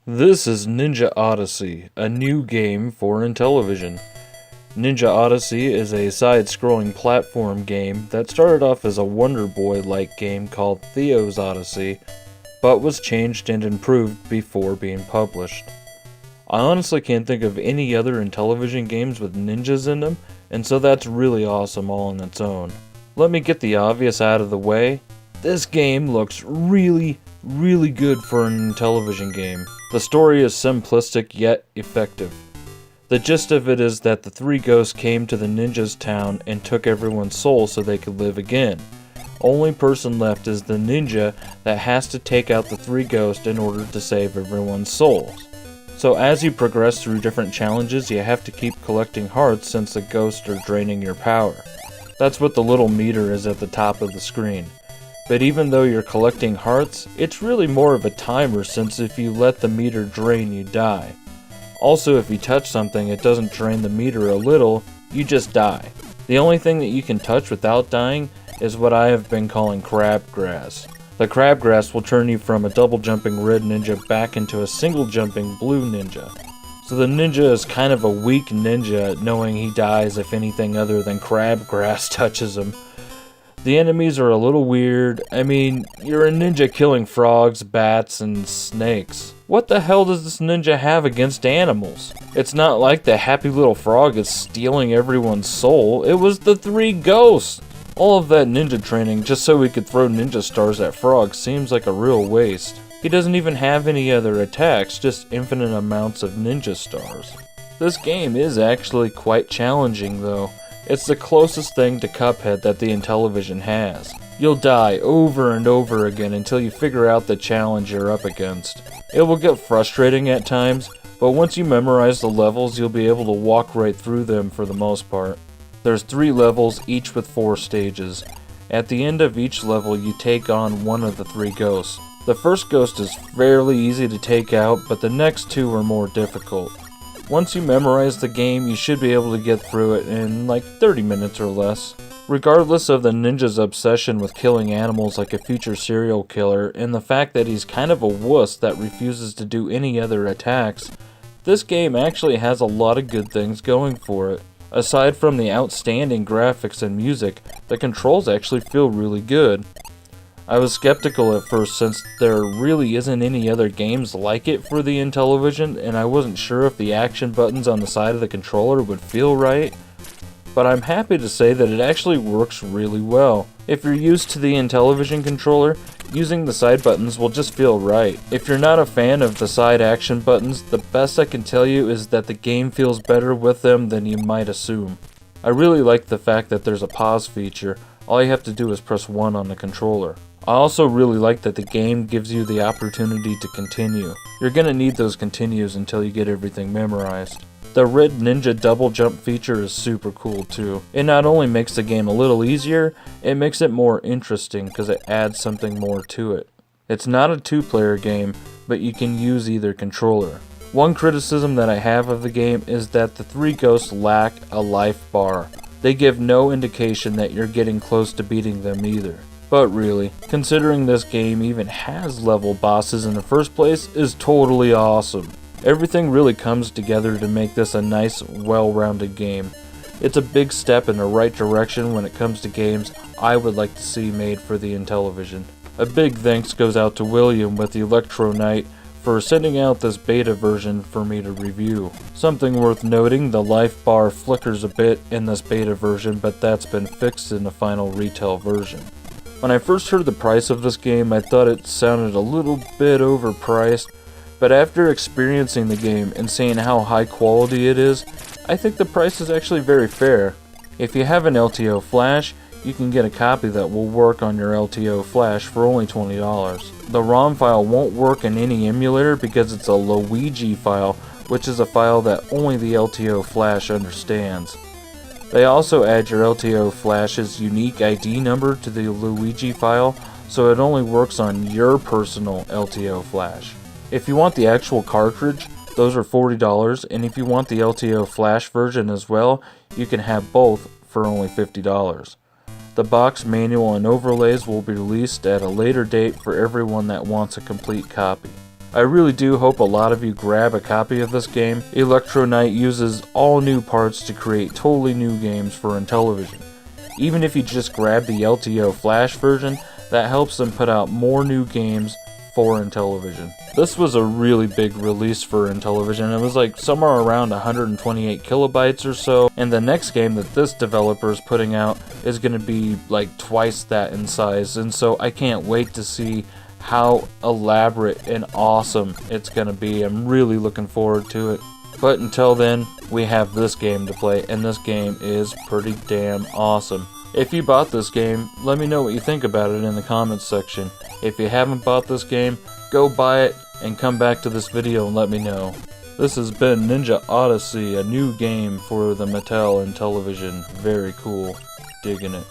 This is Ninja Odyssey, a new game for Intellivision. Ninja Odyssey is a side-scrolling platform game that started off as a Wonder Boy-like game called Theo's Odyssey, but was changed and improved before being published. I honestly can't think of any other Intellivision games with ninjas in them, and so that's really awesome all on its own. Let me get the obvious out of the way. This game looks really good for an Intellivision game. The story is simplistic yet effective. The gist of it is that the three ghosts came to the ninjas' town and took everyone's soul so they could live again. Only person left is the ninja that has to take out the three ghosts in order to save everyone's souls. So as you progress through different challenges, you have to keep collecting hearts since the ghosts are draining your power. That's what the little meter is at the top of the screen. But even though you're collecting hearts, it's really more of a timer since if you let the meter drain, you die. Also, if you touch something, it doesn't drain the meter a little, you just die. The only thing that you can touch without dying is what I have been calling crabgrass. The crabgrass will turn you from a double jumping red ninja back into a single jumping blue ninja. So the ninja is kind of a weak ninja, knowing he dies if anything other than crabgrass touches him. The enemies are a little weird. I mean, you're a ninja killing frogs, bats, and snakes. What the hell does this ninja have against animals? It's not like the happy little frog is stealing everyone's soul. It was the three ghosts. All of that ninja training just so we could throw ninja stars at frogs seems like a real waste. He doesn't even have any other attacks, just infinite amounts of ninja stars. This game is actually quite challenging though. It's the closest thing to Cuphead that the Intellivision has. You'll die over and over again until you figure out the challenge you're up against. It will get frustrating at times, but once you memorize the levels, you'll be able to walk right through them for the most part. There's 3 levels, each with 4 stages. At the end of each level, you take on one of the 3 ghosts. The first ghost is fairly easy to take out, but the next 2 are more difficult. Once you memorize the game, you should be able to get through it in like 30 minutes or less. Regardless of the ninja's obsession with killing animals like a future serial killer, and the fact that he's kind of a wuss that refuses to do any other attacks, this game actually has a lot of good things going for it. Aside from the outstanding graphics and music, the controls actually feel really good. I was skeptical at first since there really isn't any other games like it for the Intellivision, and I wasn't sure if the action buttons on the side of the controller would feel right, but I'm happy to say that it actually works really well. If you're used to the Intellivision controller, using the side buttons will just feel right. If you're not a fan of the side action buttons, the best I can tell you is that the game feels better with them than you might assume. I really like the fact that there's a pause feature. All you have to do is press 1 on the controller. I also really like that the game gives you the opportunity to continue. You're gonna need those continues until you get everything memorized. The red ninja double jump feature is super cool too. It not only makes the game a little easier, it makes it more interesting because it adds something more to it. It's not a 2-player game, but you can use either controller. One criticism that I have of the game is that the 3 ghosts lack a life bar. They give no indication that you're getting close to beating them either. But really, considering this game even has level bosses in the first place is totally awesome. Everything really comes together to make this a nice, well-rounded game. It's a big step in the right direction when it comes to games I would like to see made for the Intellivision. A big thanks goes out to William with the Electro Knight for sending out this beta version for me to review. Something worth noting, the life bar flickers a bit in this beta version, but that's been fixed in the final retail version. When I first heard the price of this game, I thought it sounded a little bit overpriced, but after experiencing the game and seeing how high quality it is, I think the price is actually very fair. If you have an LTO flash, you can get a copy that will work on your LTO flash for only $20. The ROM file won't work in any emulator because it's a Luigi file, which is a file that only the LTO flash understands. They also add your LTO flash's unique ID number to the Luigi file, so it only works on your personal LTO flash. If you want the actual cartridge, those are $40, and if you want the LTO flash version as well, you can have both for only $50. The box manual and overlays will be released at a later date for everyone that wants a complete copy. I really do hope a lot of you grab a copy of this game. Electronite uses all new parts to create totally new games for Intellivision. Even if you just grab the LTO Flash version, that helps them put out more new games for Intellivision. This was a really big release for Intellivision. It was like somewhere around 128 kilobytes or so, and the next game that this developer is putting out is going to be like twice that in size, and so I can't wait to see how elaborate and awesome it's going to be. I'm really looking forward to it. But until then, we have this game to play, and this game is pretty damn awesome. If you bought this game, let me know what you think about it in the comments section. If you haven't bought this game, go buy it and come back to this video and let me know. This has been Ninja Odyssey, a new game for the Mattel Intellivision. Very cool. Digging it.